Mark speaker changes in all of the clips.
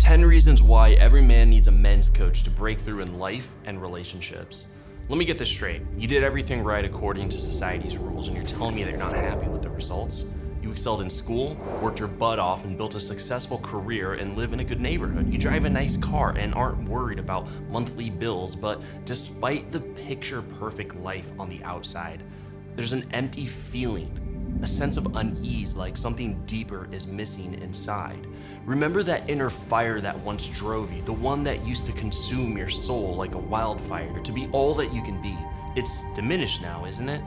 Speaker 1: 10 reasons why every man needs a men's coach to break through in life and relationships. Let me get this straight. You did everything right according to society's rules, and you're telling me that you're not happy with the results? You excelled in school, worked your butt off, and built a successful career and live in a good neighborhood. You drive a nice car and aren't worried about monthly bills, but despite the picture-perfect life on the outside, there's an empty feeling, a sense of unease, like something deeper is missing inside. Remember that inner fire that once drove you, the one that used to consume your soul like a wildfire, to be all that you can be. It's diminished now, isn't it?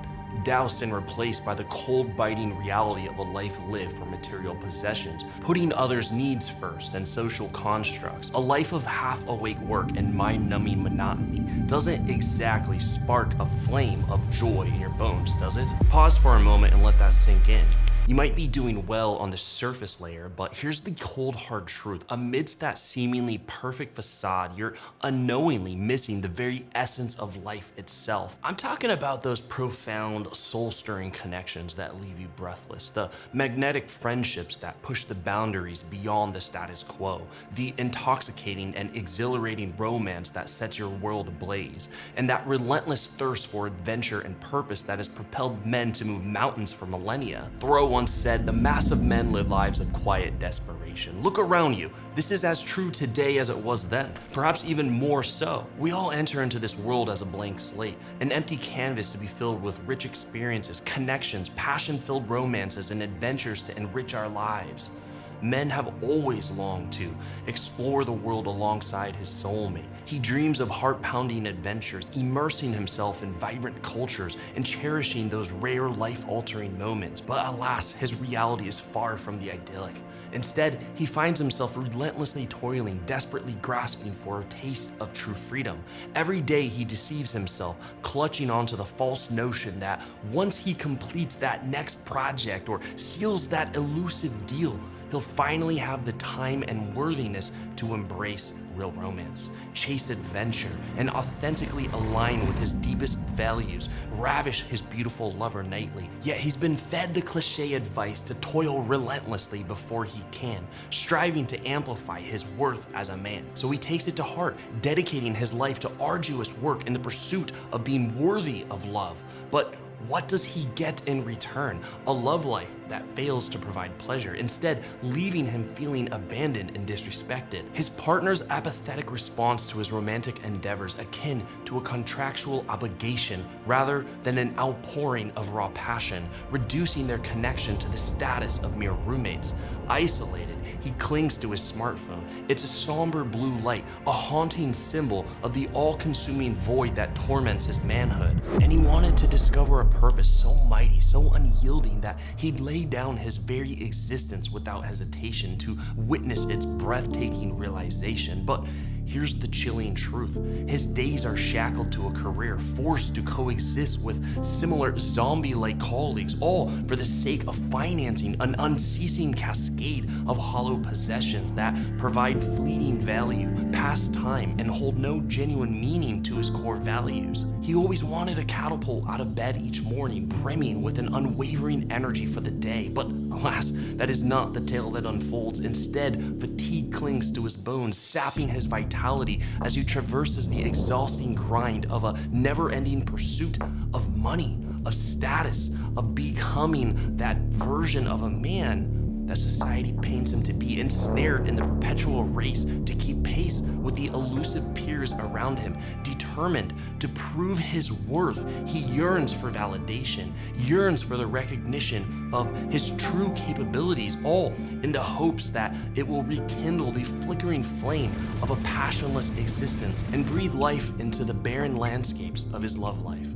Speaker 1: Doused and replaced by the cold, biting reality of a life lived for material possessions, putting others' needs first and social constructs. A life of half-awake work and mind-numbing monotony doesn't exactly spark a flame of joy in your bones, does it? Pause for a moment and let that sink in. You might be doing well on the surface layer, but here's the cold, hard truth. Amidst that seemingly perfect facade, you're unknowingly missing the very essence of life itself. I'm talking about those profound, soul-stirring connections that leave you breathless, the magnetic friendships that push the boundaries beyond the status quo, the intoxicating and exhilarating romance that sets your world ablaze, and that relentless thirst for adventure and purpose that has propelled men to move mountains for millennia. Thoreau once said, "The mass of men live lives of quiet desperation." Look around you. This is as true today as it was then, perhaps even more so. We all enter into this world as a blank slate, an empty canvas to be filled with rich experiences, connections, passion-filled romances, and adventures to enrich our lives. Men have always longed to explore the world alongside his soulmate. He dreams of heart-pounding adventures, immersing himself in vibrant cultures, and cherishing those rare life-altering moments. But alas, his reality is far from the idyllic. Instead, he finds himself relentlessly toiling, desperately grasping for a taste of true freedom. Every day he deceives himself, clutching onto the false notion that once he completes that next project or seals that elusive deal, he'll finally have the time and worthiness to embrace real romance, chase adventure, and authentically align with his deepest values, ravish his beautiful lover nightly. Yet he's been fed the cliche advice to toil relentlessly before he can, striving to amplify his worth as a man. So he takes it to heart, dedicating his life to arduous work in the pursuit of being worthy of love. But what does he get in return? A love life that fails to provide pleasure, instead leaving him feeling abandoned and disrespected. His partner's apathetic response to his romantic endeavors akin to a contractual obligation rather than an outpouring of raw passion, reducing their connection to the status of mere roommates. Isolated, he clings to his smartphone. It's a somber blue light, a haunting symbol of the all-consuming void that torments his manhood. And he wanted to discover a purpose so mighty, so unyielding that he'd lay down his very existence without hesitation to witness its breathtaking realization. But here's the chilling truth. His days are shackled to a career, forced to coexist with similar zombie-like colleagues, all for the sake of financing an unceasing cascade of hollow possessions that provide fleeting value, pass time, and hold no genuine meaning to his core values. He always wanted a catapult out of bed each morning, brimming with an unwavering energy for the day. But alas, that is not the tale that unfolds. Instead, fatigue clings to his bones, sapping his vitality as he traverses the exhausting grind of a never-ending pursuit of money, of status, of becoming that version of a man that society paints him to be, ensnared in the perpetual race to keep pace with the elusive peers around him. Determined to prove his worth, he yearns for validation, yearns for the recognition of his true capabilities, all in the hopes that it will rekindle the flickering flame of a passionless existence and breathe life into the barren landscapes of his love life.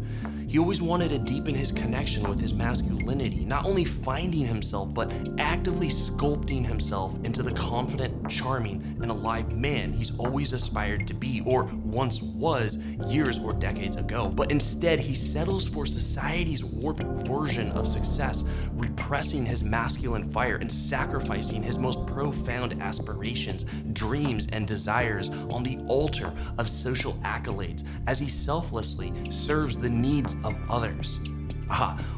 Speaker 1: He always wanted to deepen his connection with his masculinity, not only finding himself, but actively sculpting himself into the confident, charming, and alive man he's always aspired to be, or once was years or decades ago. But instead, he settles for society's warped version of success, repressing his masculine fire and sacrificing his most profound aspirations, dreams, and desires on the altar of social accolades as he selflessly serves the needs of others.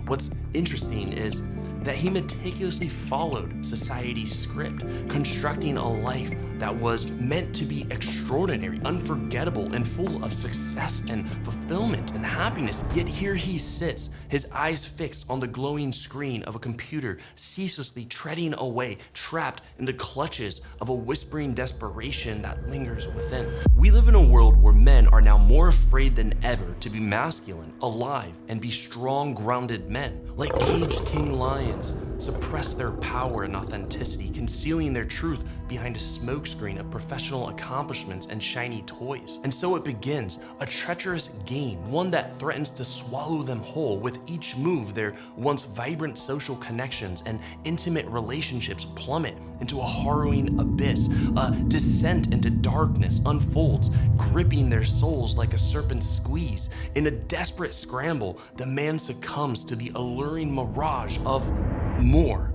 Speaker 1: What's interesting is that he meticulously followed society's script, constructing a life that was meant to be extraordinary, unforgettable, and full of success and fulfillment and happiness. Yet here he sits, his eyes fixed on the glowing screen of a computer, ceaselessly treading away, trapped in the clutches of a whispering desperation that lingers within. We live in a world where men are now more afraid than ever to be masculine, alive, and be strong, grounded men. Like caged king lions, suppress their power and authenticity, concealing their truth behind a smokescreen of professional accomplishments and shiny toys. And so it begins, a treacherous game, one that threatens to swallow them whole. With each move, their once vibrant social connections and intimate relationships plummet into a harrowing abyss. A descent into darkness unfolds, gripping their souls like a serpent's squeeze. In a desperate scramble, the man succumbs to the alluring mirage of more,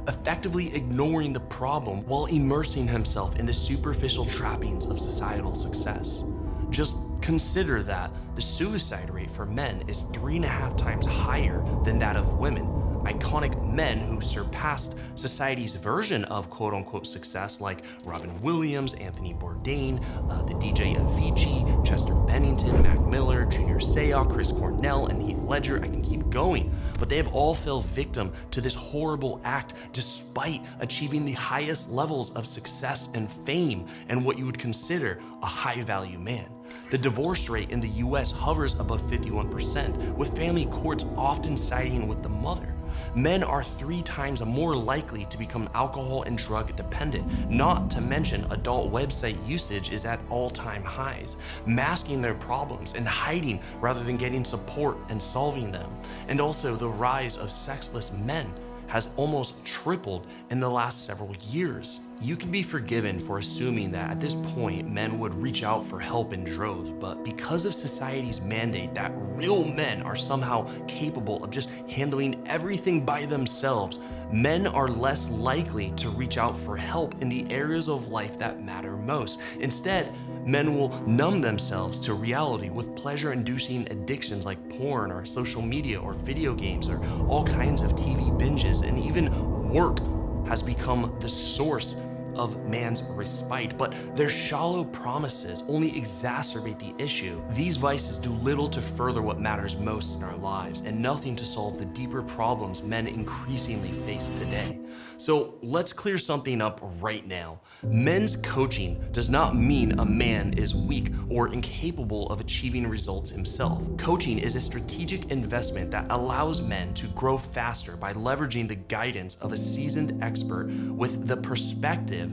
Speaker 1: effectively ignoring the problem while immersing himself in the superficial trappings of societal success. Just consider that the suicide rate for men is 3.5 times higher than that of women. Iconic men who surpassed society's version of quote-unquote success, like Robin Williams, Anthony Bourdain, the DJ Avicii, Chester Bennington, Mac Miller, Junior Seau, Chris Cornell, and Heath Ledger. I can keep going, but they have all fell victim to this horrible act despite achieving the highest levels of success and fame and what you would consider a high-value man. The divorce rate in the US hovers above 51%, with family courts often siding with the mother. Men are 3 times more likely to become alcohol and drug dependent, not to mention adult website usage is at all-time highs, masking their problems and hiding rather than getting support and solving them. And also the rise of sexless men has almost tripled in the last several years. You can be forgiven for assuming that at this point men would reach out for help in droves, but because of society's mandate that real men are somehow capable of just handling everything by themselves, men are less likely to reach out for help in the areas of life that matter most. Instead, men will numb themselves to reality with pleasure-inducing addictions like porn or social media or video games or all kinds of TV binges, and even work has become the source of man's respite, but their shallow promises only exacerbate the issue. These vices do little to further what matters most in our lives and nothing to solve the deeper problems men increasingly face today. So let's clear something up right now. Men's coaching does not mean a man is weak or incapable of achieving results himself. Coaching is a strategic investment that allows men to grow faster by leveraging the guidance of a seasoned expert with the perspective,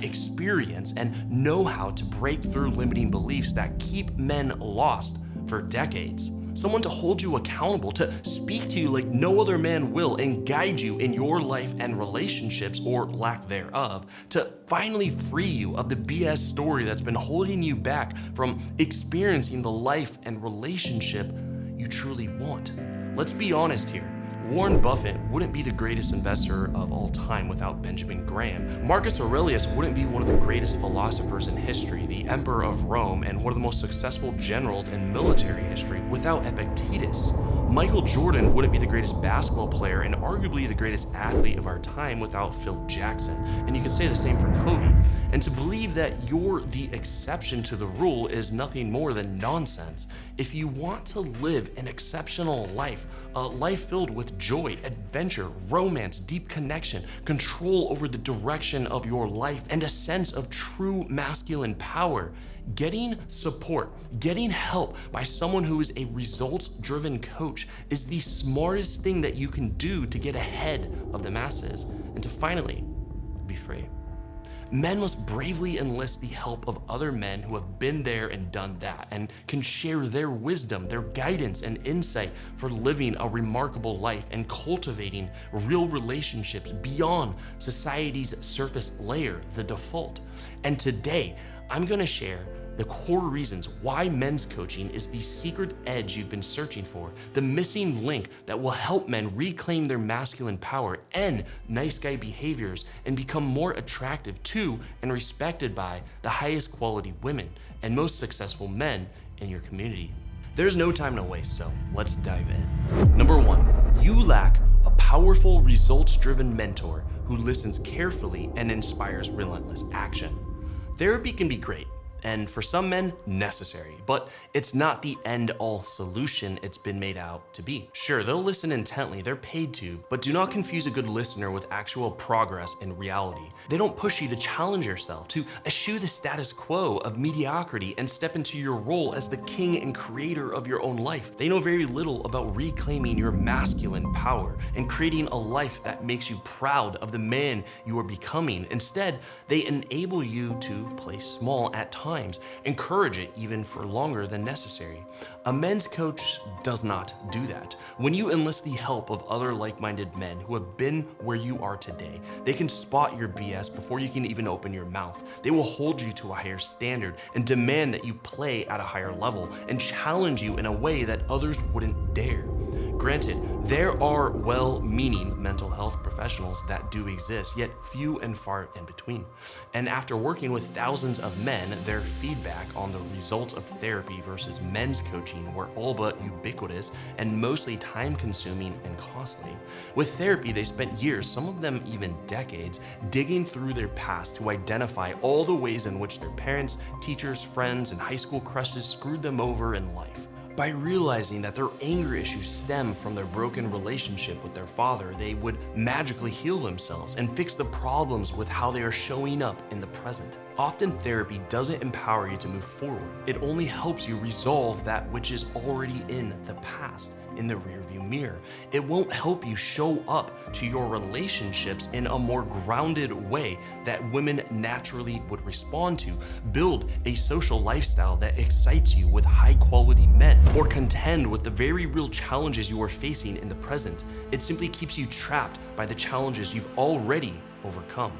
Speaker 1: experience, and know-how to break through limiting beliefs that keep men lost for decades. Someone to hold you accountable, to speak to you like no other man will, and guide you in your life and relationships or lack thereof, to finally free you of the BS story that's been holding you back from experiencing the life and relationship you truly want. Let's be honest here. Warren Buffett wouldn't be the greatest investor of all time without Benjamin Graham. Marcus Aurelius wouldn't be one of the greatest philosophers in history, the emperor of Rome, and one of the most successful generals in military history without Epictetus. Michael Jordan wouldn't be the greatest basketball player and arguably the greatest athlete of our time without Phil Jackson. And you can say the same for Kobe. And to believe that you're the exception to the rule is nothing more than nonsense. If you want to live an exceptional life, a life filled with joy, adventure, romance, deep connection, control over the direction of your life, and a sense of true masculine power, getting support, getting help by someone who is a results-driven coach is the smartest thing that you can do to get ahead of the masses and to finally be free. Men must bravely enlist the help of other men who have been there and done that and can share their wisdom, their guidance, and insight for living a remarkable life and cultivating real relationships beyond society's surface layer, the default. And today, I'm going to share the core reasons why men's coaching is the secret edge you've been searching for, the missing link that will help men reclaim their masculine power and nice guy behaviors and become more attractive to and respected by the highest quality women and most successful men in your community. There's no time to waste, so let's dive in. Number 1, you lack a powerful powerful, results-driven mentor who listens carefully and inspires relentless action. Therapy can be great, and for some men, necessary, but it's not the end-all solution it's been made out to be. Sure, they'll listen intently, they're paid to, but do not confuse a good listener with actual progress in reality. They don't push you to challenge yourself, to eschew the status quo of mediocrity and step into your role as the king and creator of your own life. They know very little about reclaiming your masculine power and creating a life that makes you proud of the man you are becoming. Instead, they enable you to play small at times, encourage it even for longer than necessary. A men's coach does not do that. When you enlist the help of other like-minded men who have been where you are today, they can spot your BS before you can even open your mouth. They will hold you to a higher standard and demand that you play at a higher level and challenge you in a way that others wouldn't dare. Granted, there are well-meaning mental health professionals that do exist, yet few and far in between. And after working with thousands of men, their feedback on the results of therapy versus men's coaching were all but ubiquitous and mostly time-consuming and costly. With therapy, they spent years, some of them even decades, digging through their past to identify all the ways in which their parents, teachers, friends, and high school crushes screwed them over in life. By realizing that their anger issues stem from their broken relationship with their father, they would magically heal themselves and fix the problems with how they are showing up in the present. Often therapy doesn't empower you to move forward. It only helps you resolve that which is already in the past, in the rearview mirror. It won't help you show up to your relationships in a more grounded way that women naturally would respond to, build a social lifestyle that excites you with high-quality men, or contend with the very real challenges you are facing in the present. It simply keeps you trapped by the challenges you've already overcome.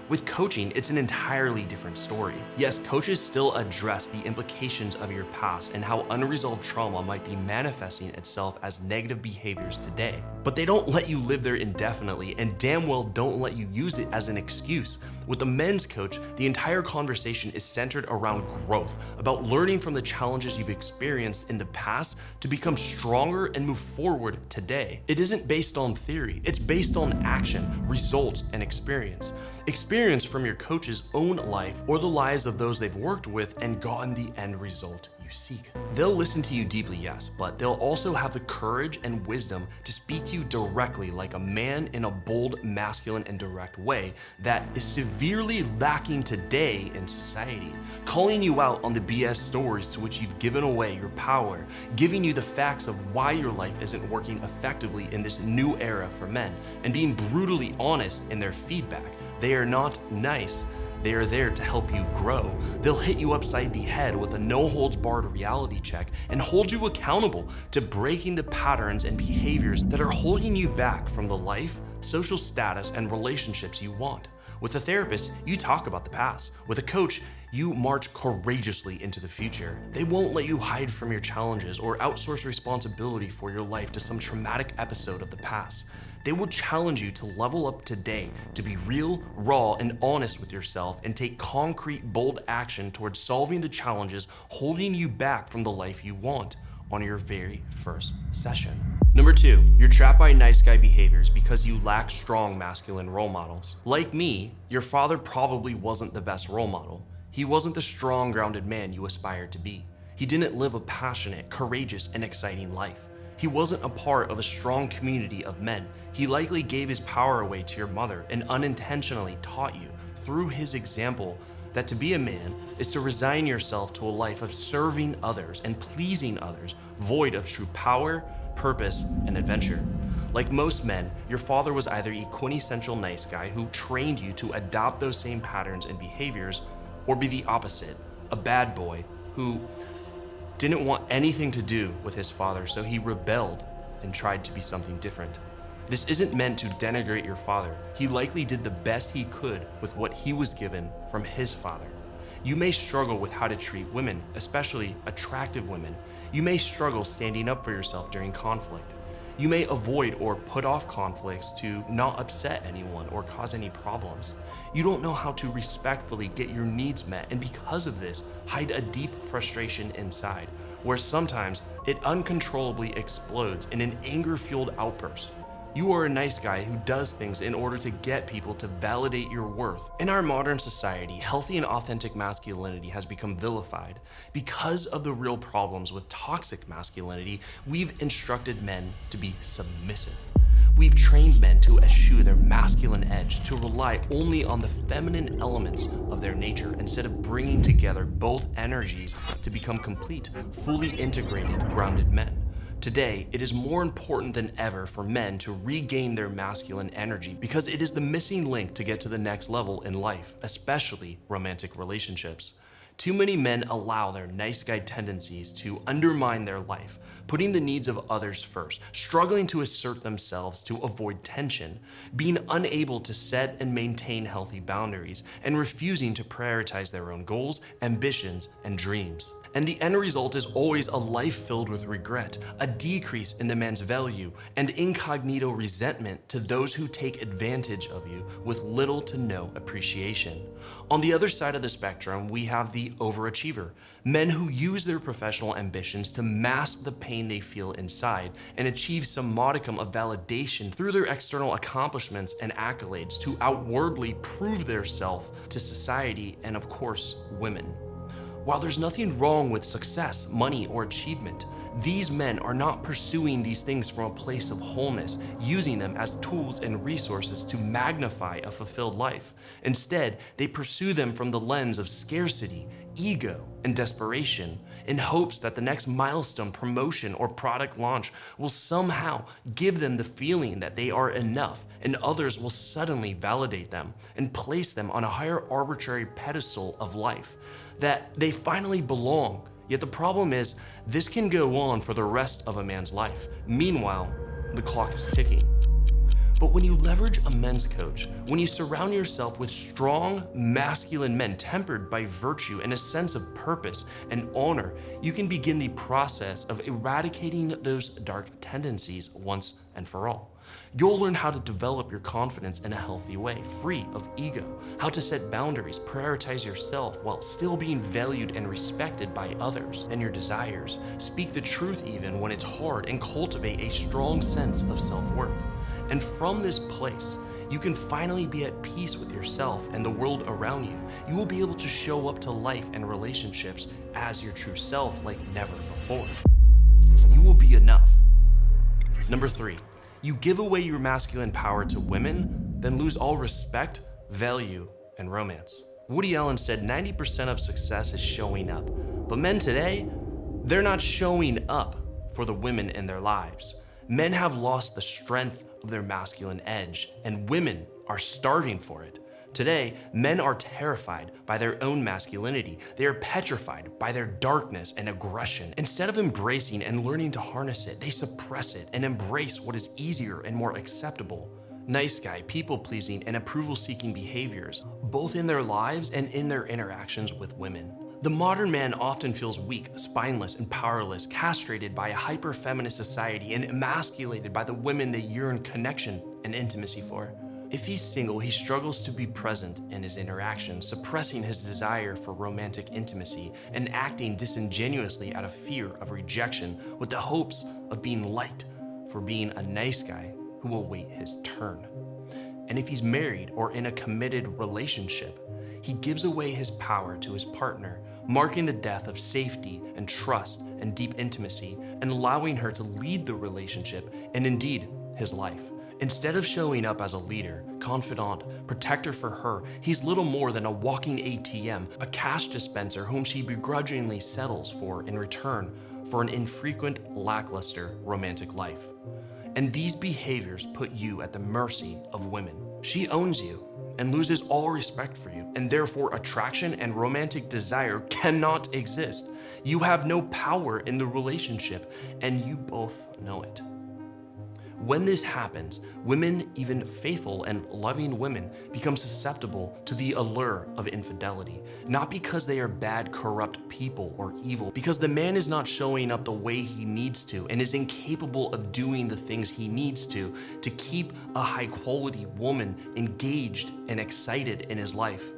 Speaker 1: With coaching, it's an entirely different story. Yes, coaches still address the implications of your past and how unresolved trauma might be manifesting itself as negative behaviors today. But they don't let you live there indefinitely, and damn well don't let you use it as an excuse. With a men's coach, the entire conversation is centered around growth, about learning from the challenges you've experienced in the past to become stronger and move forward today. It isn't based on theory, it's based on action, results, and experience. Experience from your coach's own life or the lives of those they've worked with and gotten the end result you seek. They'll listen to you deeply, yes, but they'll also have the courage and wisdom to speak to you directly like a man in a bold, masculine, and direct way that is severely lacking today in society, calling you out on the BS stories to which you've given away your power, giving you the facts of why your life isn't working effectively in this new era for men, and being brutally honest in their feedback. They are not nice. They are there to help you grow. They'll hit you upside the head with a no-holds-barred reality check and hold you accountable to breaking the patterns and behaviors that are holding you back from the life, social status, and relationships you want. With a therapist, you talk about the past. With a coach, you march courageously into the future. They won't let you hide from your challenges or outsource responsibility for your life to some traumatic episode of the past. They will challenge you to level up today, to be real, raw, and honest with yourself, and take concrete, bold action towards solving the challenges holding you back from the life you want on your very first session. Number 2, you're trapped by nice guy behaviors because you lack strong masculine role models. Like me, your father probably wasn't the best role model. He wasn't the strong, grounded man you aspired to be. He didn't live a passionate, courageous, and exciting life. He wasn't a part of a strong community of men. He likely gave his power away to your mother and unintentionally taught you, through his example, that to be a man is to resign yourself to a life of serving others and pleasing others, void of true power, purpose, and adventure. Like most men, your father was either a quintessential nice guy who trained you to adopt those same patterns and behaviors, or be the opposite, a bad boy who didn't want anything to do with his father, so he rebelled and tried to be something different. This isn't meant to denigrate your father. He likely did the best he could with what he was given from his father. You may struggle with how to treat women, especially attractive women. You may struggle standing up for yourself during conflict. You may avoid or put off conflicts to not upset anyone or cause any problems. You don't know how to respectfully get your needs met, and because of this, hide a deep frustration inside, where sometimes it uncontrollably explodes in an anger-fueled outburst. You are a nice guy who does things in order to get people to validate your worth. In our modern society, healthy and authentic masculinity has become vilified. Because of the real problems with toxic masculinity, we've instructed men to be submissive. We've trained men to eschew their masculine edge, to rely only on the feminine elements of their nature instead of bringing together both energies to become complete, fully integrated, grounded men. Today, it is more important than ever for men to regain their masculine energy because it is the missing link to get to the next level in life, especially romantic relationships. Too many men allow their nice guy tendencies to undermine their life, putting the needs of others first, struggling to assert themselves to avoid tension, being unable to set and maintain healthy boundaries, and refusing to prioritize their own goals, ambitions, and dreams. And the end result is always a life filled with regret, a decrease in the man's value, and incognito resentment to those who take advantage of you with little to no appreciation. On the other side of the spectrum, we have the overachiever, men who use their professional ambitions to mask the pain they feel inside and achieve some modicum of validation through their external accomplishments and accolades to outwardly prove their self to society and, of course, women. While there's nothing wrong with success, money, or achievement, these men are not pursuing these things from a place of wholeness, using them as tools and resources to magnify a fulfilled life. Instead, they pursue them from the lens of scarcity, ego, and desperation, in hopes that the next milestone, promotion, or product launch will somehow give them the feeling that they are enough, and others will suddenly validate them and place them on a higher arbitrary pedestal of life, that they finally belong. Yet the problem is, this can go on for the rest of a man's life. Meanwhile, the clock is ticking. But when you leverage a men's coach, when you surround yourself with strong, masculine men tempered by virtue and a sense of purpose and honor, you can begin the process of eradicating those dark tendencies once and for all. You'll learn how to develop your confidence in a healthy way, free of ego, how to set boundaries, prioritize yourself while still being valued and respected by others and your desires, speak the truth even when it's hard, and cultivate a strong sense of self-worth. And from this place, you can finally be at peace with yourself and the world around you. You will be able to show up to life and relationships as your true self like never before. You will be enough. Number 3, you give away your masculine power to women, then lose all respect, value, and romance. Woody Allen said 90% of success is showing up, but men today, they're not showing up for the women in their lives. Men have lost the strength of their masculine edge, and women are starving for it. Today, men are terrified by their own masculinity. They are petrified by their darkness and aggression. Instead of embracing and learning to harness it, they suppress it and embrace what is easier and more acceptable. Nice guy, people-pleasing, and approval-seeking behaviors, both in their lives and in their interactions with women. The modern man often feels weak, spineless, and powerless, castrated by a hyper-feminist society and emasculated by the women they yearn connection and intimacy for. If he's single, he struggles to be present in his interactions, suppressing his desire for romantic intimacy and acting disingenuously out of fear of rejection with the hopes of being liked for being a nice guy who will wait his turn. And if he's married or in a committed relationship, he gives away his power to his partner, marking the death of safety and trust and deep intimacy, and allowing her to lead the relationship and indeed his life. Instead of showing up as a leader, confidant, protector for her, he's little more than a walking ATM, a cash dispenser whom she begrudgingly settles for in return for an infrequent, lackluster romantic life. And these behaviors put you at the mercy of women. She owns you and loses all respect for you, and therefore attraction and romantic desire cannot exist. You have no power in the relationship, and you both know it. When this happens, women, even faithful and loving women, become susceptible to the allure of infidelity, not because they are bad, corrupt people or evil, because the man is not showing up the way he needs to and is incapable of doing the things he needs to keep a high-quality woman engaged and excited in his life.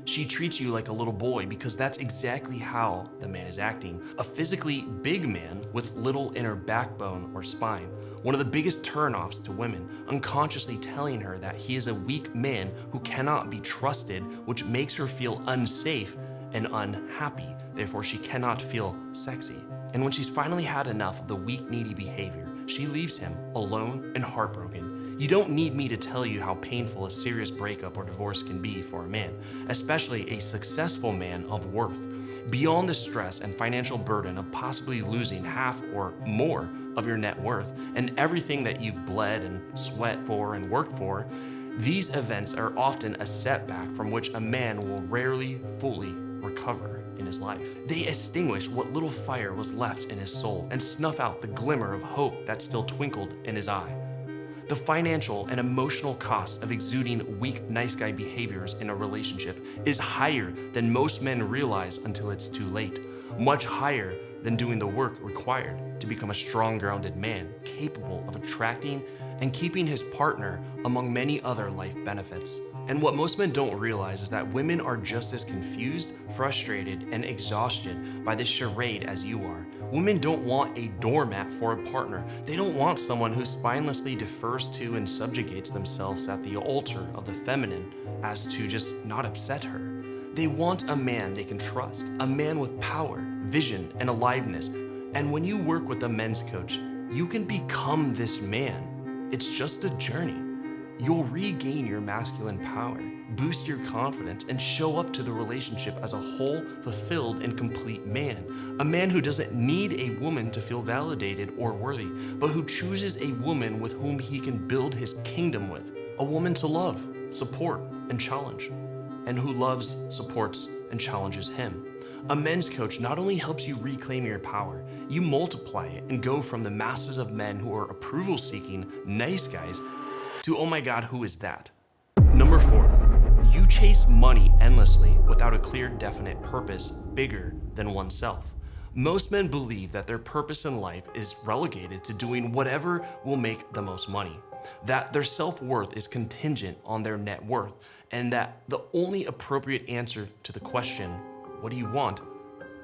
Speaker 1: She treats you like a little boy because that's exactly how the man is acting. A physically big man with little inner backbone or spine. One of the biggest turnoffs to women, unconsciously telling her that he is a weak man who cannot be trusted, which makes her feel unsafe and unhappy. Therefore, she cannot feel sexy. And when she's finally had enough of the weak, needy behavior, she leaves him alone and heartbroken. You don't need me to tell you how painful a serious breakup or divorce can be for a man, especially a successful man of worth. Beyond the stress and financial burden of possibly losing half or more of your net worth and everything that you've bled and sweat for and worked for, these events are often a setback from which a man will rarely fully recover in his life. They extinguish what little fire was left in his soul and snuff out the glimmer of hope that still twinkled in his eye. The financial and emotional cost of exuding weak, nice guy behaviors in a relationship is higher than most men realize until it's too late. Much higher than doing the work required to become a strong, grounded man, capable of attracting and keeping his partner, among many other life benefits. And what most men don't realize is that women are just as confused, frustrated, and exhausted by this charade as you are. Women don't want a doormat for a partner. They don't want someone who spinelessly defers to and subjugates themselves at the altar of the feminine as to just not upset her. They want a man they can trust, a man with power, vision, and aliveness. And when you work with a men's coach, you can become this man. It's just a journey. You'll regain your masculine power, boost your confidence, and show up to the relationship as a whole, fulfilled, and complete man. A man who doesn't need a woman to feel validated or worthy, but who chooses a woman with whom he can build his kingdom with. A woman to love, support, and challenge, and who loves, supports, and challenges him. A men's coach not only helps you reclaim your power, you multiply it and go from the masses of men who are approval-seeking, nice guys, to, oh my God, who is that? Number 4, you chase money endlessly without a clear, definite purpose bigger than oneself. Most men believe that their purpose in life is relegated to doing whatever will make the most money, that their self-worth is contingent on their net worth, and that the only appropriate answer to the question, what do you want,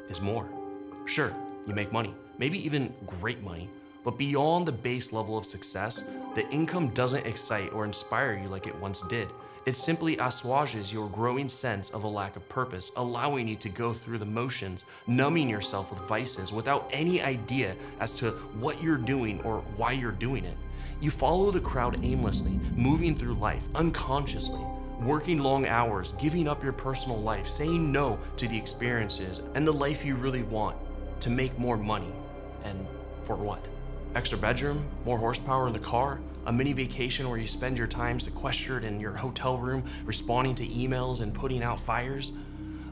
Speaker 1: is more. Sure, you make money, maybe even great money, but beyond the base level of success, the income doesn't excite or inspire you like it once did. It simply assuages your growing sense of a lack of purpose, allowing you to go through the motions, numbing yourself with vices without any idea as to what you're doing or why you're doing it. You follow the crowd aimlessly, moving through life unconsciously, working long hours, giving up your personal life, saying no to the experiences and the life you really want to make more money. And for what? Extra bedroom, more horsepower in the car, a mini vacation where you spend your time sequestered in your hotel room, responding to emails and putting out fires.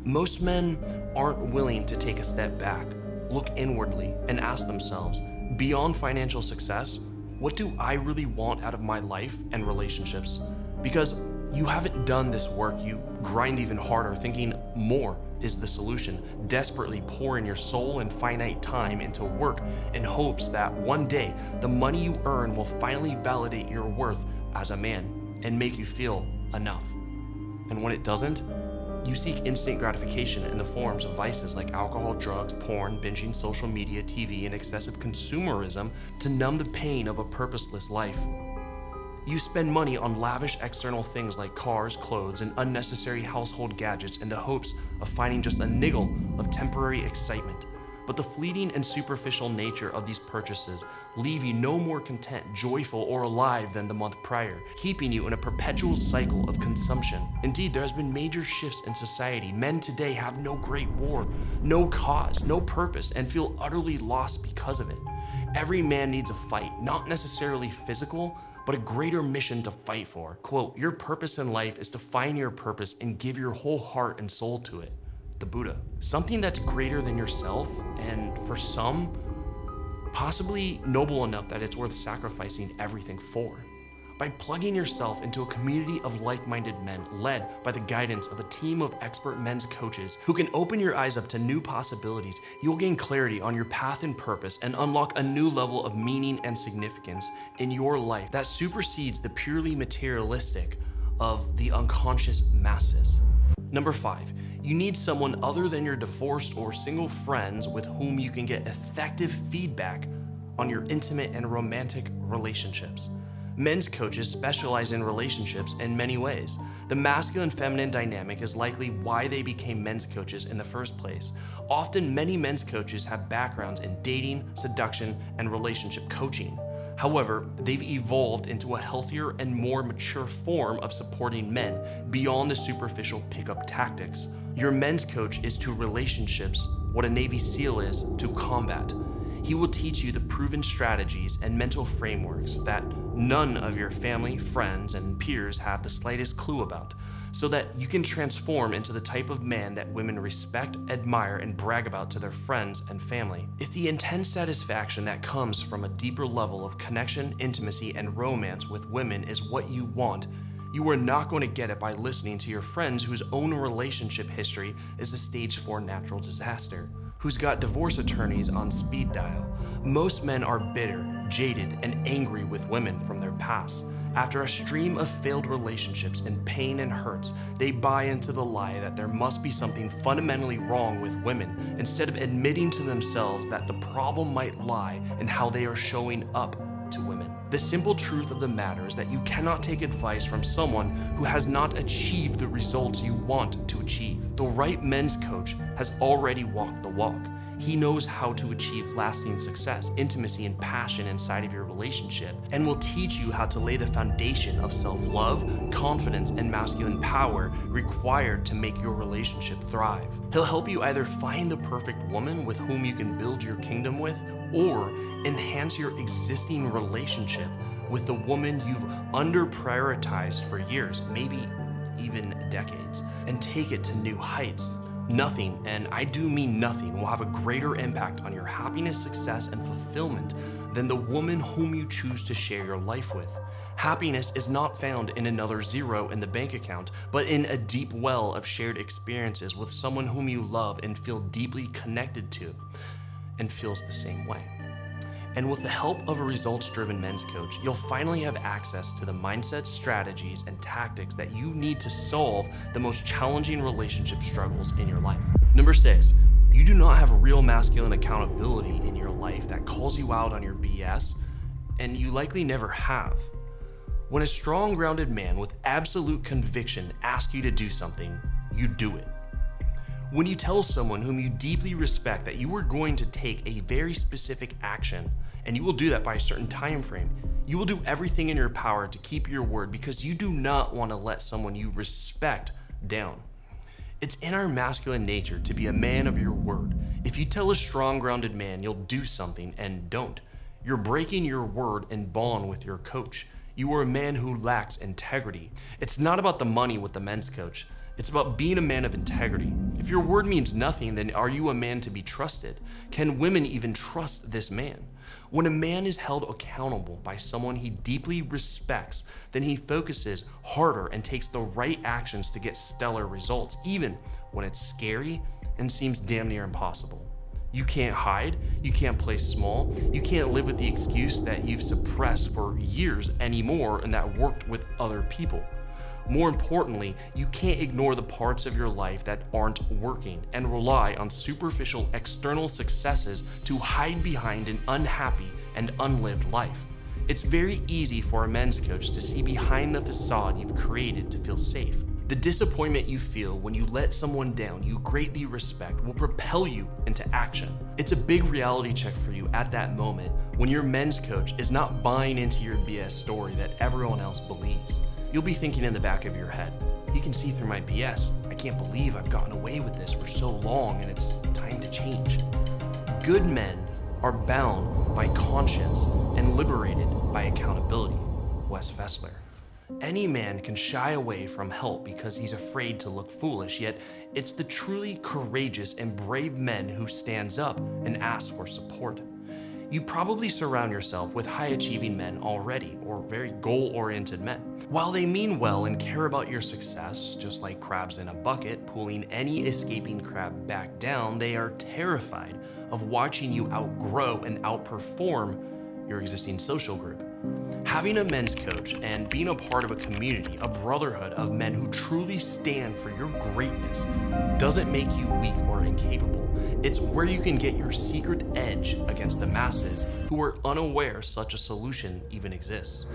Speaker 1: Most men aren't willing to take a step back, look inwardly, and ask themselves, beyond financial success, what do I really want out of my life and relationships? Because you haven't done this work, you grind even harder, thinking more is the solution, desperately pouring your soul and finite time into work in hopes that one day the money you earn will finally validate your worth as a man and make you feel enough. And when it doesn't, you seek instant gratification in the forms of vices like alcohol, drugs, porn, binging, social media, TV, and excessive consumerism to numb the pain of a purposeless life. You spend money on lavish external things like cars, clothes, and unnecessary household gadgets in the hopes of finding just a niggle of temporary excitement. But the fleeting and superficial nature of these purchases leave you no more content, joyful, or alive than the month prior, keeping you in a perpetual cycle of consumption. Indeed, there has been major shifts in society. Men today have no great war, no cause, no purpose, and feel utterly lost because of it. Every man needs a fight, not necessarily physical, but a greater mission to fight for. Quote, your purpose in life is to find your purpose and give your whole heart and soul to it. The Buddha. Something that's greater than yourself, and for some, possibly noble enough that it's worth sacrificing everything for. By plugging yourself into a community of like-minded men led by the guidance of a team of expert men's coaches who can open your eyes up to new possibilities, you'll gain clarity on your path and purpose and unlock a new level of meaning and significance in your life that supersedes the purely materialistic of the unconscious masses. Number 5, you need someone other than your divorced or single friends with whom you can get effective feedback on your intimate and romantic relationships. Men's coaches specialize in relationships in many ways. The masculine-feminine dynamic is likely why they became men's coaches in the first place. Often, many men's coaches have backgrounds in dating, seduction, and relationship coaching. However, they've evolved into a healthier and more mature form of supporting men beyond the superficial pickup tactics. Your men's coach is to relationships what a Navy SEAL is to combat. He will teach you the proven strategies and mental frameworks that none of your family, friends, and peers have the slightest clue about, so that you can transform into the type of man that women respect, admire, and brag about to their friends and family. If the intense satisfaction that comes from a deeper level of connection, intimacy, and romance with women is what you want, you are not going to get it by listening to your friends whose own relationship history is a stage 4 natural disaster, who's got divorce attorneys on speed dial. Most men are bitter, jaded, and angry with women from their past. After a stream of failed relationships and pain and hurts, they buy into the lie that there must be something fundamentally wrong with women, instead of admitting to themselves that the problem might lie in how they are showing up to women. The simple truth of the matter is that you cannot take advice from someone who has not achieved the results you want to achieve. The right men's coach has already walked the walk. He knows how to achieve lasting success, intimacy, and passion inside of your relationship, and will teach you how to lay the foundation of self-love, confidence, and masculine power required to make your relationship thrive. He'll help you either find the perfect woman with whom you can build your kingdom with, or enhance your existing relationship with the woman you've under-prioritized for years, maybe even decades, and take it to new heights. Nothing, and I do mean nothing, will have a greater impact on your happiness, success, and fulfillment than the woman whom you choose to share your life with. Happiness is not found in another zero in the bank account, but in a deep well of shared experiences with someone whom you love and feel deeply connected to and feels the same way. And with the help of a results-driven men's coach, you'll finally have access to the mindset, strategies, and tactics that you need to solve the most challenging relationship struggles in your life. Number 6, you do not have real masculine accountability in your life that calls you out on your BS, and you likely never have. When a strong, grounded man with absolute conviction asks you to do something, you do it. When you tell someone whom you deeply respect that you are going to take a very specific action, and you will do that by a certain time frame, you will do everything in your power to keep your word because you do not want to let someone you respect down. It's in our masculine nature to be a man of your word. If you tell a strong, grounded man you'll do something and don't, you're breaking your word and bond with your coach. You are a man who lacks integrity. It's not about the money with the men's coach. It's about being a man of integrity. If your word means nothing, then are you a man to be trusted? Can women even trust this man? When a man is held accountable by someone he deeply respects, then he focuses harder and takes the right actions to get stellar results, even when it's scary and seems damn near impossible. You can't hide, you can't play small, you can't live with the excuse that you've suppressed for years anymore and that worked with other people. More importantly, you can't ignore the parts of your life that aren't working and rely on superficial external successes to hide behind an unhappy and unlived life. It's very easy for a men's coach to see behind the facade you've created to feel safe. The disappointment you feel when you let someone down you greatly respect will propel you into action. It's a big reality check for you at that moment when your men's coach is not buying into your BS story that everyone else believes. You'll be thinking in the back of your head, he can see through my BS. I can't believe I've gotten away with this for so long and it's time to change. Good men are bound by conscience and liberated by accountability. Wes Fessler. Any man can shy away from help because he's afraid to look foolish, yet it's the truly courageous and brave men who stands up and asks for support. You probably surround yourself with high-achieving men already, or very goal-oriented men. While they mean well and care about your success, just like crabs in a bucket pulling any escaping crab back down, they are terrified of watching you outgrow and outperform your existing social group. Having a men's coach and being a part of a community, a brotherhood of men who truly stand for your greatness, doesn't make you weak or incapable. It's where you can get your secret edge against the masses who are unaware such a solution even exists.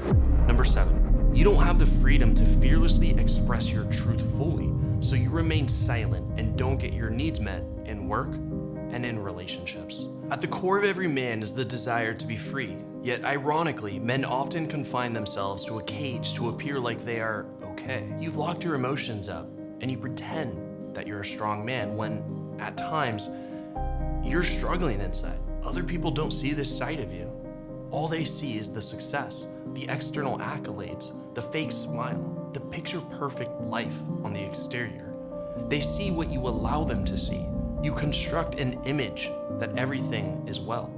Speaker 1: Number 7, you don't have the freedom to fearlessly express your truth fully, so you remain silent and don't get your needs met in work and in relationships. At the core of every man is the desire to be free. Yet ironically, men often confine themselves to a cage to appear like they are okay. You've locked your emotions up and you pretend that you're a strong man when, at times, you're struggling inside. Other people don't see this side of you. All they see is the success, the external accolades, the fake smile, the picture-perfect life on the exterior. They see what you allow them to see. You construct an image that everything is well.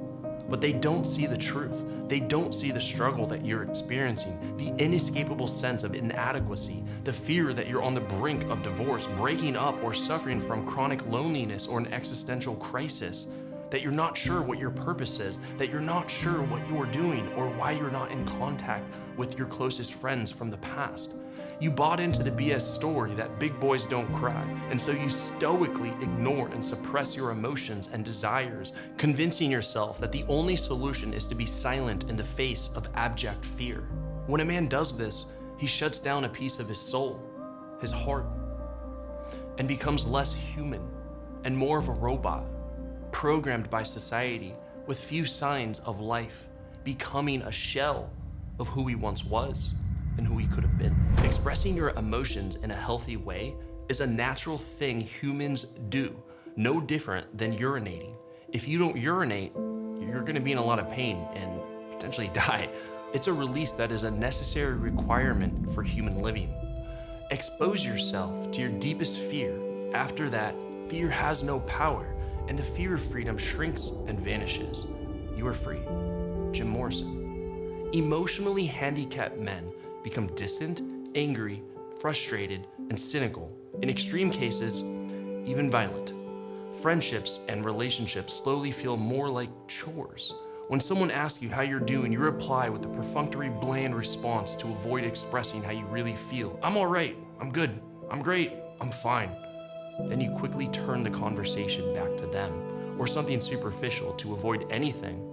Speaker 1: But they don't see the truth. They don't see the struggle that you're experiencing, the inescapable sense of inadequacy, the fear that you're on the brink of divorce, breaking up, or suffering from chronic loneliness or an existential crisis, that you're not sure what your purpose is, that you're not sure what you're doing or why you're not in contact with your closest friends from the past. You bought into the BS story that big boys don't cry, and so you stoically ignore and suppress your emotions and desires, convincing yourself that the only solution is to be silent in the face of abject fear. When a man does this, he shuts down a piece of his soul, his heart, and becomes less human and more of a robot, programmed by society with few signs of life, becoming a shell of who he once was and who he could have been. Expressing your emotions in a healthy way is a natural thing humans do, no different than urinating. If you don't urinate, you're gonna be in a lot of pain and potentially die. It's a release that is a necessary requirement for human living. Expose yourself to your deepest fear. After that, fear has no power, and the fear of freedom shrinks and vanishes. You are free. Jim Morrison. Emotionally handicapped men become distant, angry, frustrated, and cynical. In extreme cases, even violent. Friendships and relationships slowly feel more like chores. When someone asks you how you're doing, you reply with a perfunctory, bland response to avoid expressing how you really feel. I'm all right, I'm good, I'm great, I'm fine. Then you quickly turn the conversation back to them or something superficial to avoid anything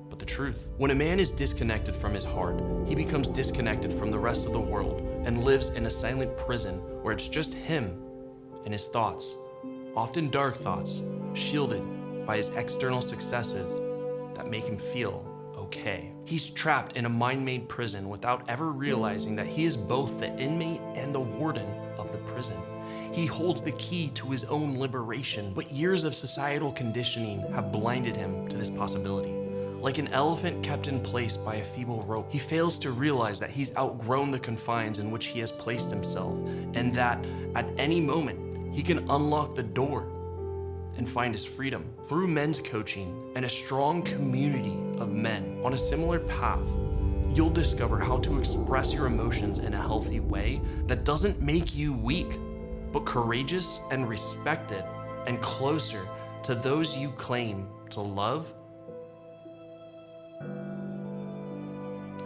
Speaker 1: but the truth. When a man is disconnected from his heart, he becomes disconnected from the rest of the world and lives in a silent prison where it's just him and his thoughts, often dark thoughts, shielded by his external successes that make him feel okay. He's trapped in a mind-made prison without ever realizing that he is both the inmate and the warden of the prison. He holds the key to his own liberation, but years of societal conditioning have blinded him to this possibility. Like an elephant kept in place by a feeble rope, he fails to realize that he's outgrown the confines in which he has placed himself, and that at any moment, he can unlock the door and find his freedom. Through men's coaching and a strong community of men on a similar path, you'll discover how to express your emotions in a healthy way that doesn't make you weak, but courageous and respected and closer to those you claim to love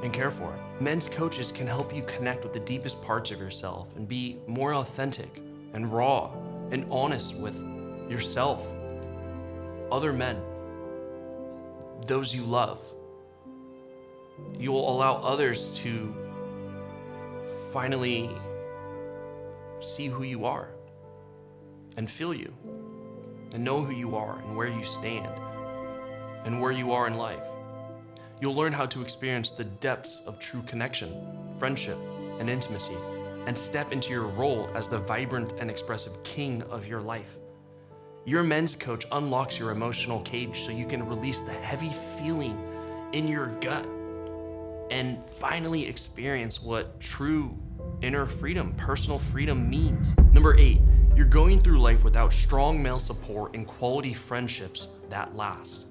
Speaker 1: and care for. Men's coaches can help you connect with the deepest parts of yourself and be more authentic and raw and honest with yourself, other men, those you love. You will allow others to finally see who you are and feel you and know who you are and where you stand and where you are in life. You'll learn how to experience the depths of true connection, friendship, and intimacy, and step into your role as the vibrant and expressive king of your life. Your men's coach unlocks your emotional cage so you can release the heavy feeling in your gut and finally experience what true inner freedom, personal freedom means. Number 8, you're going through life without strong male support and quality friendships that last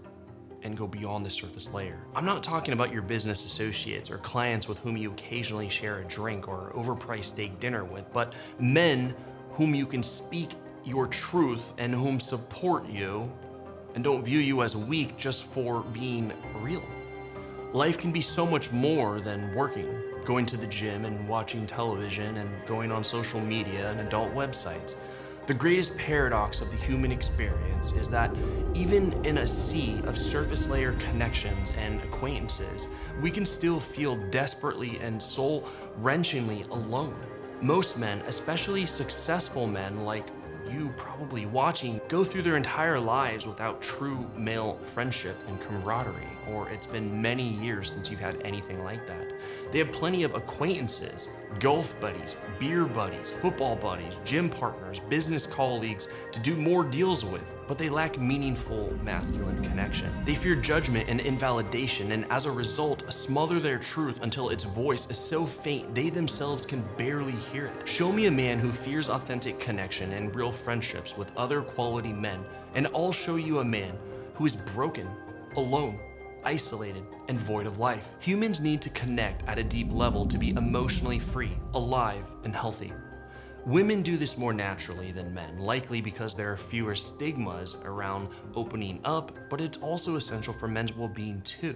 Speaker 1: and go beyond the surface layer. I'm not talking about your business associates or clients with whom you occasionally share a drink or overpriced steak dinner with, but men whom you can speak your truth and whom support you and don't view you as weak just for being real. Life can be so much more than working, going to the gym and watching television and going on social media and adult websites. The greatest paradox of the human experience is that even in a sea of surface layer connections and acquaintances, we can still feel desperately and soul-wrenchingly alone. Most men, especially successful men like you probably watching, go through their entire lives without true male friendship and camaraderie, or it's been many years since you've had anything like that. They have plenty of acquaintances, golf buddies, beer buddies, football buddies, gym partners, business colleagues to do more deals with, but they lack meaningful masculine connection. They fear judgment and invalidation, and as a result, smother their truth until its voice is so faint they themselves can barely hear it. Show me a man who fears authentic connection and real friendships with other quality men, and I'll show you a man who is broken, alone, isolated, and void of life. Humans need to connect at a deep level to be emotionally free, alive, and healthy. Women do this more naturally than men, likely because there are fewer stigmas around opening up, but it's also essential for men's well-being too.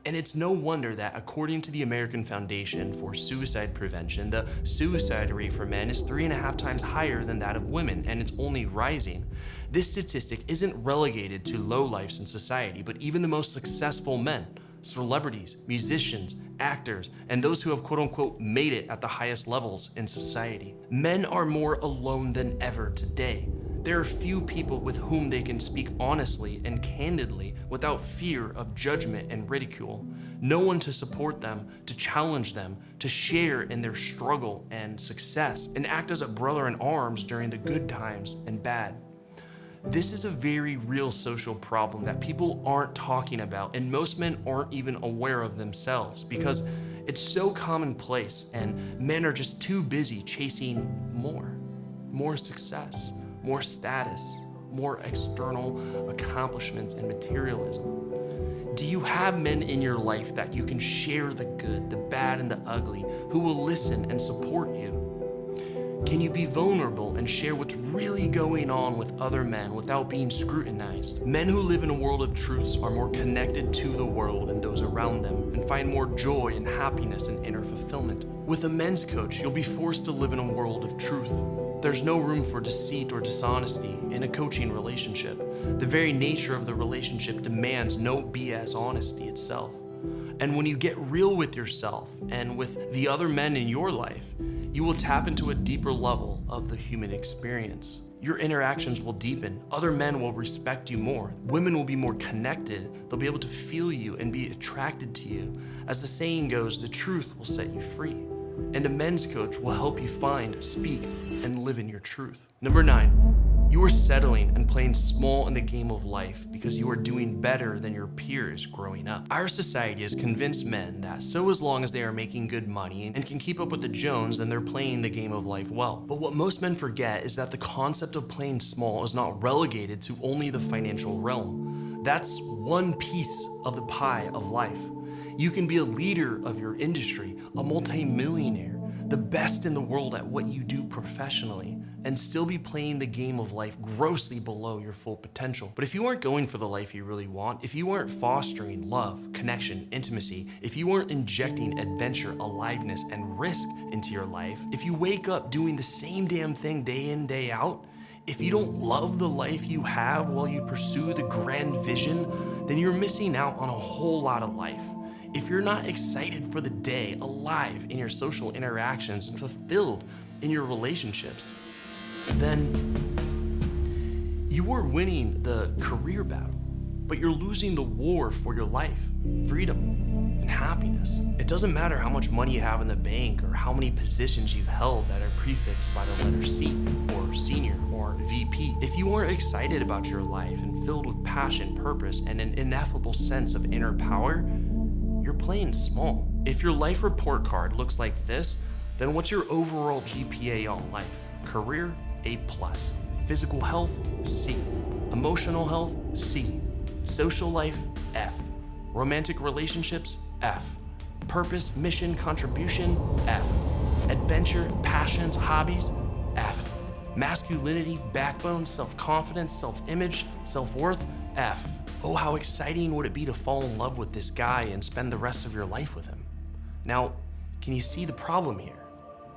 Speaker 1: And it's no wonder that according to the American Foundation for Suicide Prevention, the suicide rate for men is 3.5 times higher than that of women, and it's only rising. This statistic isn't relegated to lowlifes in society, but even the most successful men, celebrities, musicians, actors, and those who have quote-unquote made it at the highest levels in society. Men are more alone than ever today. There are few people with whom they can speak honestly and candidly without fear of judgment and ridicule. No one to support them, to challenge them, to share in their struggle and success, and act as a brother in arms during the good times and bad. This is a very real social problem that people aren't talking about, and most men aren't even aware of themselves because it's so commonplace and men are just too busy chasing more success, more status, more external accomplishments and materialism. Do you have men in your life that you can share the good, the bad, and the ugly, who will listen and support you? Can you be vulnerable and share what's really going on with other men without being scrutinized? Men who live in a world of truths are more connected to the world and those around them and find more joy and happiness and inner fulfillment. With a men's coach, you'll be forced to live in a world of truth. There's no room for deceit or dishonesty in a coaching relationship. The very nature of the relationship demands no BS honesty itself. And when you get real with yourself and with the other men in your life, you will tap into a deeper level of the human experience. Your interactions will deepen. Other men will respect you more. Women will be more connected. They'll be able to feel you and be attracted to you. As the saying goes, the truth will set you free. And a men's coach will help you find, speak, and live in your truth. Number 9, you are settling and playing small in the game of life because you are doing better than your peers growing up. Our society has convinced men that so as long as they are making good money and can keep up with the Jones, then they're playing the game of life well. But what most men forget is that the concept of playing small is not relegated to only the financial realm. That's one piece of the pie of life. You can be a leader of your industry, a multi-millionaire, the best in the world at what you do professionally, and still be playing the game of life grossly below your full potential. But if you aren't going for the life you really want, if you aren't fostering love, connection, intimacy, if you aren't injecting adventure, aliveness, and risk into your life, if you wake up doing the same damn thing day in, day out, if you don't love the life you have while you pursue the grand vision, then you're missing out on a whole lot of life. If you're not excited for the day, alive in your social interactions, and fulfilled in your relationships, then you are winning the career battle, but you're losing the war for your life, freedom, and happiness. It doesn't matter how much money you have in the bank or how many positions you've held that are prefixed by the letter C, or senior, or VP. If you aren't excited about your life and filled with passion, purpose, and an ineffable sense of inner power, you're playing small. If your life report card looks like this, then what's your overall GPA on life? Career, A+. Physical health, C. Emotional health, C. Social life, F. Romantic relationships, F. Purpose, mission, contribution, F. Adventure, passions, hobbies, F. Masculinity, backbone, self-confidence, self-image, self-worth, F. Oh, how exciting would it be to fall in love with this guy and spend the rest of your life with him? Now, can you see the problem here?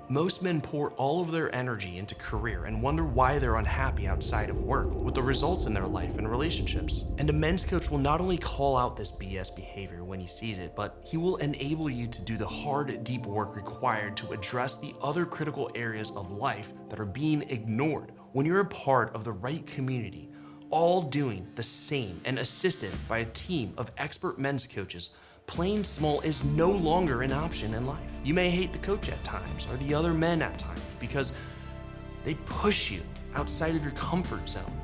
Speaker 1: Most men pour all of their energy into career and wonder why they're unhappy outside of work with the results in their life and relationships. And a men's coach will not only call out this BS behavior when he sees it, but he will enable you to do the hard, deep work required to address the other critical areas of life that are being ignored. When you're a part of the right community, all doing the same and assisted by a team of expert men's coaches, playing small is no longer an option in life. You may hate the coach at times or the other men at times because they push you outside of your comfort zone.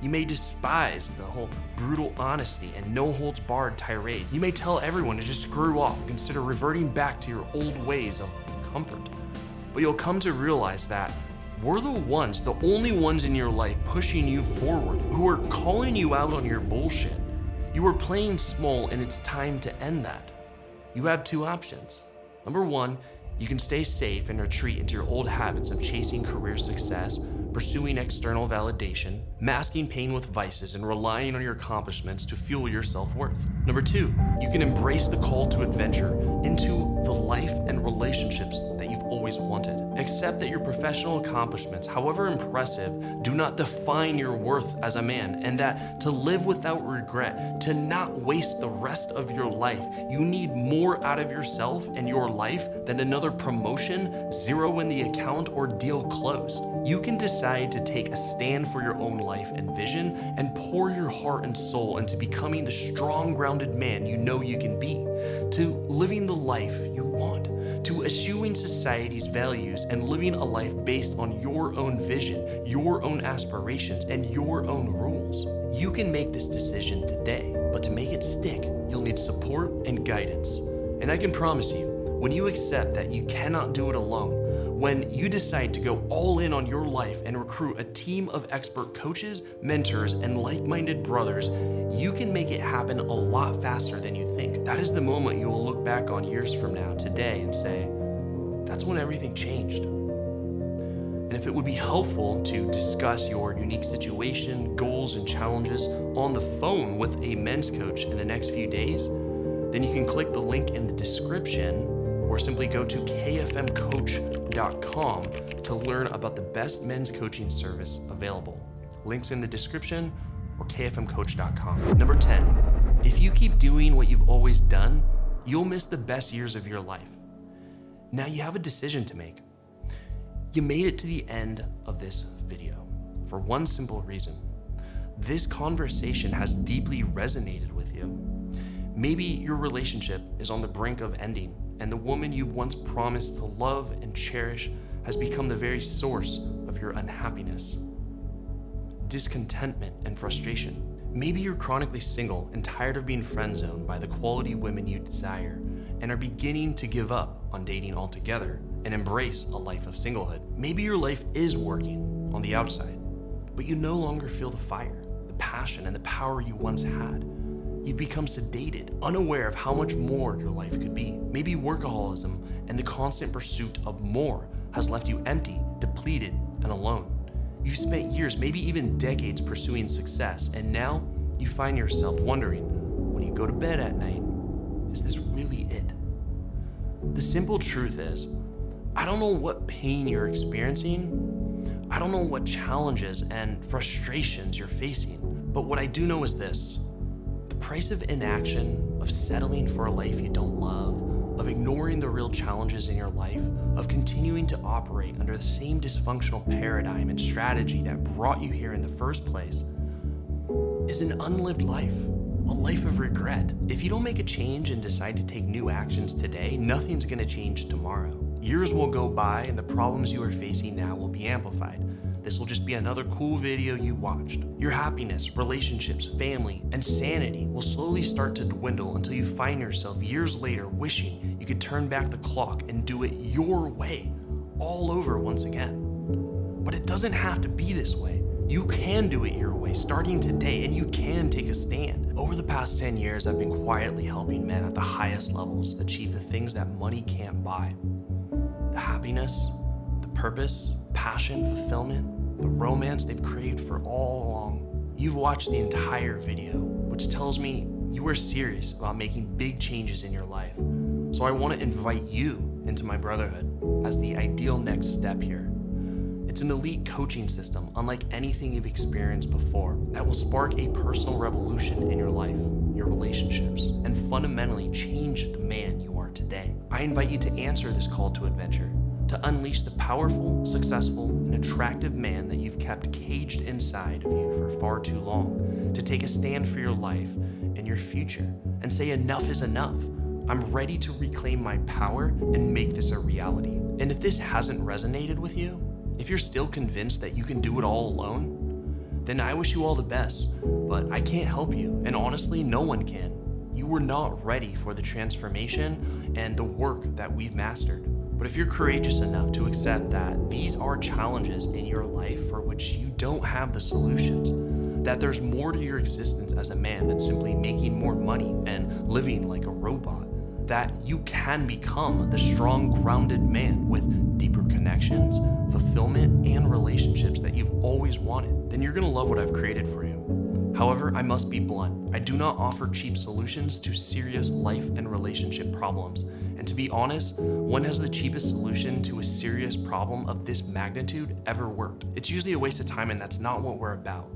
Speaker 1: You may despise the whole brutal honesty and no holds barred tirade. You may tell everyone to just screw off and consider reverting back to your old ways of comfort. But you'll come to realize that we're the only ones in your life pushing you forward, who are calling you out on your bullshit. You are playing small and it's time to end that. You have two options. Number one, you can stay safe and retreat into your old habits of chasing career success, pursuing external validation, masking pain with vices, and relying on your accomplishments to fuel your self-worth. Number two, you can embrace the call to adventure into the life and relationships that you've always wanted. Accept that your professional accomplishments, however impressive, do not define your worth as a man, and that to live without regret, to not waste the rest of your life, you need more out of yourself and your life than another promotion, zero in the account, or deal closed. You can decide to take a stand for your own life and vision and pour your heart and soul into becoming the strong, grounded man you know you can be, to living the life you want, to eschewing society's values and living a life based on your own vision, your own aspirations, and your own rules. You can make this decision today, but to make it stick, you'll need support and guidance. And I can promise you, when you accept that you cannot do it alone, when you decide to go all in on your life and recruit a team of expert coaches, mentors, and like-minded brothers, you can make it happen a lot faster than you think. That is the moment you will look back on years from now, today, and say, that's when everything changed. And if it would be helpful to discuss your unique situation, goals, and challenges on the phone with a men's coach in the next few days, then you can click the link in the description or simply go to kfmcoach.com to learn about the best men's coaching service available. Links in the description or kfmcoach.com. Number 10, if you keep doing what you've always done, you'll miss the best years of your life. Now you have a decision to make. You made it to the end of this video for one simple reason. This conversation has deeply resonated with you. Maybe your relationship is on the brink of ending, and the woman you once promised to love and cherish has become the very source of your unhappiness, discontentment, and frustration. Maybe you're chronically single and tired of being friend-zoned by the quality women you desire and are beginning to give up on dating altogether and embrace a life of singlehood. Maybe your life is working on the outside, but you no longer feel the fire, the passion, and the power you once had. You've become sedated, unaware of how much more your life could be. Maybe workaholism and the constant pursuit of more has left you empty, depleted, and alone. You've spent years, maybe even decades, pursuing success, and now you find yourself wondering, when you go to bed at night, is this really it? The simple truth is, I don't know what pain you're experiencing. I don't know what challenges and frustrations you're facing, but what I do know is this. The price of inaction, of settling for a life you don't love, of ignoring the real challenges in your life, of continuing to operate under the same dysfunctional paradigm and strategy that brought you here in the first place, is an unlived life, a life of regret. If you don't make a change and decide to take new actions today, nothing's gonna change tomorrow. Years will go by and the problems you are facing now will be amplified. This will just be another cool video you watched. Your happiness, relationships, family, and sanity will slowly start to dwindle until you find yourself years later wishing you could turn back the clock and do it your way, all over once again. But it doesn't have to be this way. You can do it your way starting today, and you can take a stand. Over the past 10 years, I've been quietly helping men at the highest levels achieve the things that money can't buy. The happiness, the purpose, passion, fulfillment, the romance they've craved for all along. You've watched the entire video, which which tells me you are serious about making big changes in your life. So I want to invite you into my brotherhood as the ideal next step here. It's an elite coaching system unlike anything you've experienced before that will spark a personal revolution in your life, your relationships, and fundamentally change the man you are today. I invite you to answer this call to adventure, to unleash the powerful, successful, and attractive man that you've kept caged inside of you for far too long, to take a stand for your life and your future and say enough is enough. I'm ready to reclaim my power and make this a reality. And if this hasn't resonated with you, if you're still convinced that you can do it all alone, then I wish you all the best, but I can't help you, and honestly, no one can. You were not ready for the transformation and the work that we've mastered. But if you're courageous enough to accept that these are challenges in your life for which you don't have the solutions, that there's more to your existence as a man than simply making more money and living like a robot, that you can become the strong, grounded man with deeper connections, fulfillment, and relationships that you've always wanted, then you're gonna love what I've created for you. However, I must be blunt. I do not offer cheap solutions to serious life and relationship problems. And to be honest, when has the cheapest solution to a serious problem of this magnitude ever worked? It's usually a waste of time, and that's not what we're about.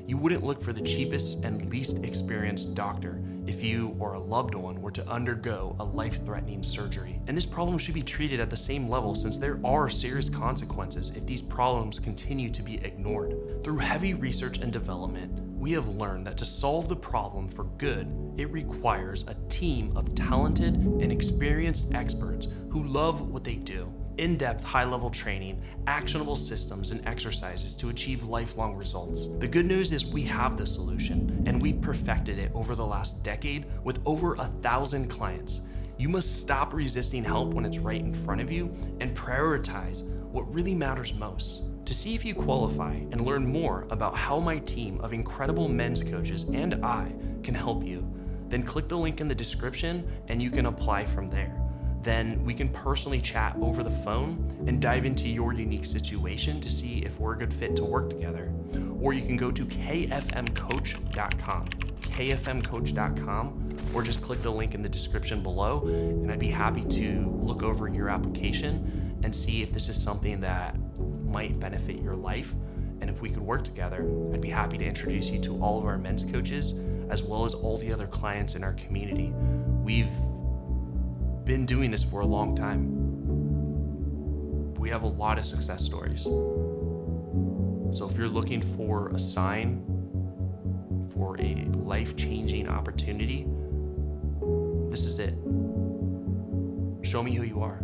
Speaker 1: You wouldn't look for the cheapest and least experienced doctor if you or a loved one were to undergo a life-threatening surgery. And this problem should be treated at the same level, since there are serious consequences if these problems continue to be ignored. Through heavy research and development, we have learned that to solve the problem for good, it requires a team of talented and experienced experts who love what they do. In-depth, high-level training, actionable systems, and exercises to achieve lifelong results. The good news is we have the solution, and we've perfected it over the last decade with over 1,000 clients. You must stop resisting help when it's right in front of you and prioritize what really matters most. To see if you qualify and learn more about how my team of incredible men's coaches and I can help you, then click the link in the description and you can apply from there. Then we can personally chat over the phone and dive into your unique situation to see if we're a good fit to work together. Or you can go to kfmcoach.com, or just click the link in the description below, and I'd be happy to look over your application and see if this is something that might benefit your life. And if we could work together, I'd be happy to introduce you to all of our men's coaches, as well as all the other clients in our community. We've been doing this for a long time. We have a lot of success stories. So if you're looking for a sign for a life-changing opportunity, this is it. Show me who you are.